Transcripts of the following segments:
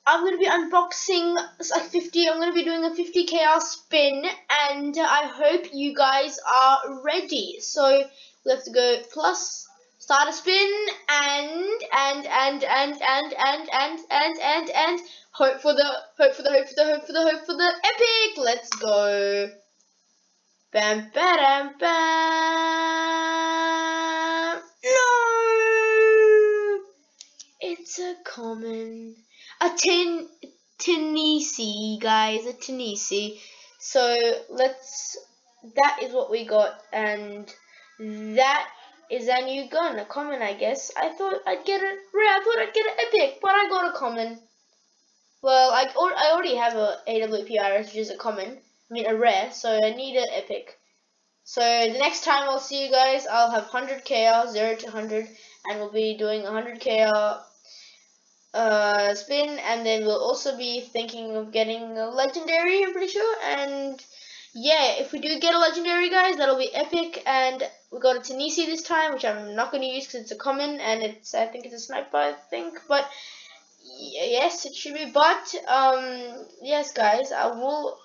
I'm gonna be unboxing like 50. I'm gonna be doing a 50 chaos spin, and I hope you guys are ready. So we have to go plus, start a spin, and hope for the epic. Let's go. Bam, bam, bam. No, it's a common. A Tennessee, guys, a Tennessee. So that is what we got, and that is a new gun, a common, I guess. I thought I'd get a rare, I thought I'd get an epic, but I got a common. Well, I already have a AWPRS, which is a common, a rare, so I need an epic. So the next time I'll see you guys, I'll have 100 KR, 0 to 100, and we'll be doing 100 KR spin, and then we'll also be thinking of getting a legendary, I'm pretty sure. And yeah, if we do get a legendary, guys, that'll be epic. And we got a Tennessee this time, which I'm not going to use because it's a common, and I think it's a sniper, I think. But yes, it should be. But yes, guys, I will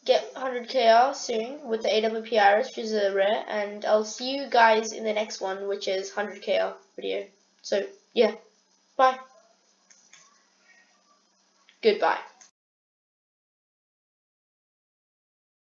get 100 KR soon with the AWPRS, which is a rare, and I'll see you guys in the next one, which is 100 KR video. So yeah. Bye. Goodbye.